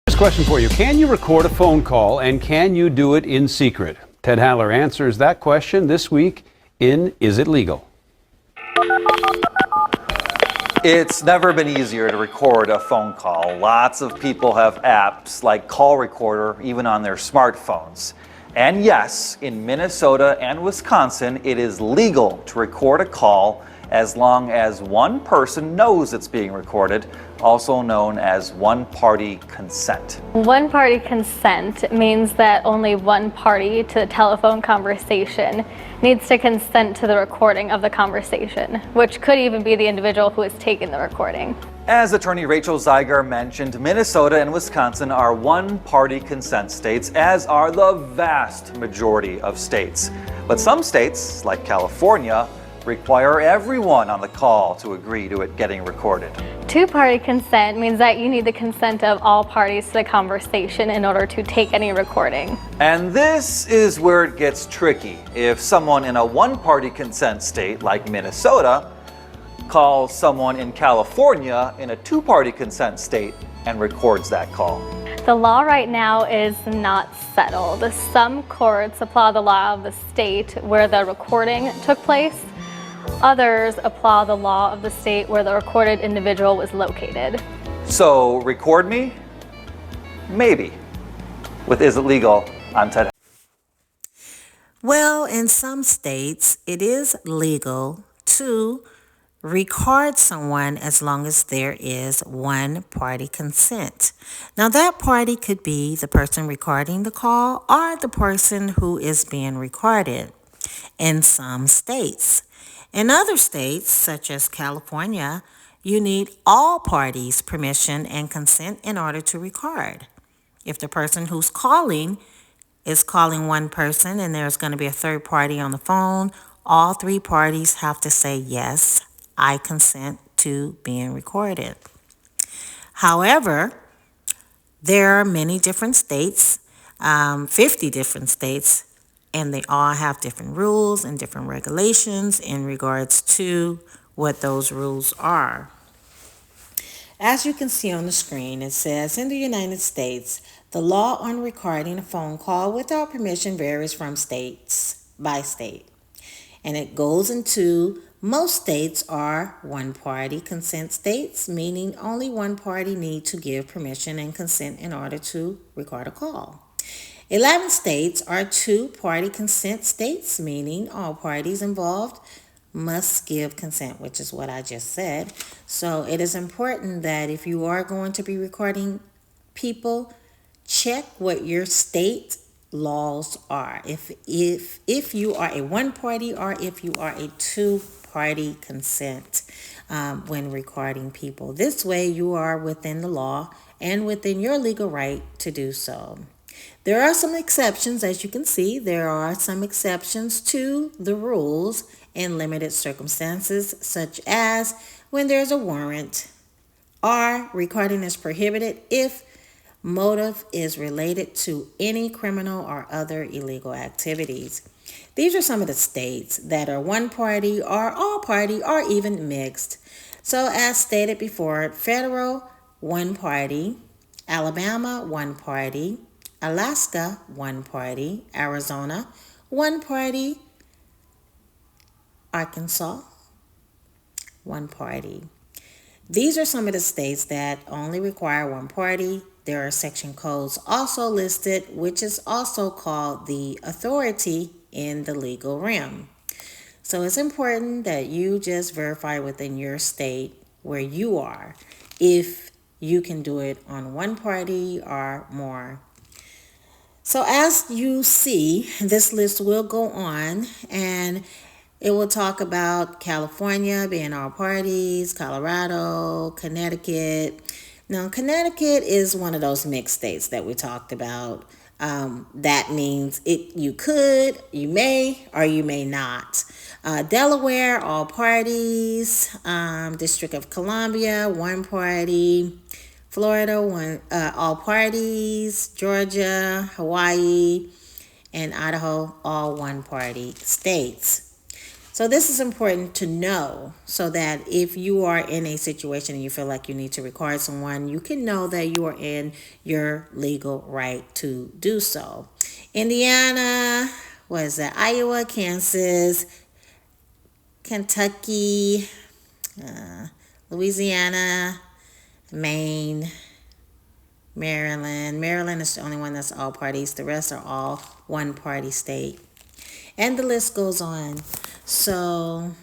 This question for you. Can you record a phone call and can you do it in secret? Ted Haller answers that question this week in Is It Legal? It's never been easier to record a phone call. Lots of people have apps like Call Recorder, even on their smartphones. And yes, in Minnesota and Wisconsin, it is legal to record a call as long as one person knows it's being recorded, also known as one-party consent. One-party consent means that only one party to the telephone conversation needs to consent to the recording of the conversation, which could even be the individual who is taking the recording. As attorney Rachel Zeiger mentioned, Minnesota and Wisconsin are one-party consent states, as are the vast majority of states. But some states, like California, require everyone on the call to agree to it getting recorded. Two-party consent means that you need the consent of all parties to the conversation in order to take any recording. And this is where it gets tricky. If someone in a one-party consent state like Minnesota calls someone in California in a two-party consent state and records that call. The law right now is not settled. Some courts apply the law of the state where the recording took place. Others apply the law of the state where the recorded individual was located. So, record me? Maybe. With Is It Legal? I'm Ted. Well, in some states, it is legal to record someone as long as there is one-party consent. Now, that party could be the person recording the call or the person who is being recorded in some states. In other states, such as California, you need all parties' permission and consent in order to record. If the person who's calling is calling one person and there's going to be a third party on the phone, all three parties have to say, yes, I consent to being recorded. However, there are many different states, 50 different states, and they all have different rules and different regulations in regards to what those rules are. As you can see on the screen, it says in the United States, the law on recording a phone call without permission varies from states by state. And it goes into most states are one-party consent states, meaning only one party needs to give permission and consent in order to record a call. 11 states are two-party consent states, meaning all parties involved must give consent, which is what I just said. So it is important that if you are going to be recording people, check what your state laws are. If you are a one-party or if you are a two-party consent when recording people. This way you are within the law and within your legal right to do so. There are some exceptions, as you can see. There are some exceptions to the rules in limited circumstances, such as when there's a warrant or recording is prohibited if motive is related to any criminal or other illegal activities. These are some of the states that are one party or all party or even mixed. So as stated before, federal, one party, Alabama, one party, Alaska, one party, Arizona, one party, Arkansas, one party. These are some of the states that only require one party. There are section codes also listed, which is also called the authority in the legal realm. So it's important that you just verify within your state where you are if you can do it on one party or more. So as you see, this list will go on and it will talk about California being all parties, Colorado, Connecticut. Now, Connecticut is one of those mixed states that we talked about. That means you could, you may, or you may not. Delaware, all parties. District of Columbia, one party. Florida, all parties. Georgia, Hawaii, and Idaho, all one-party states. So this is important to know so that if you are in a situation and you feel like you need to record someone, you can know that you are in your legal right to do so. Indiana, was that Iowa, Kansas, Kentucky, Louisiana, Maine, Maryland. Maryland is the only one that's all parties. The rest are all one party state. And the list goes on. So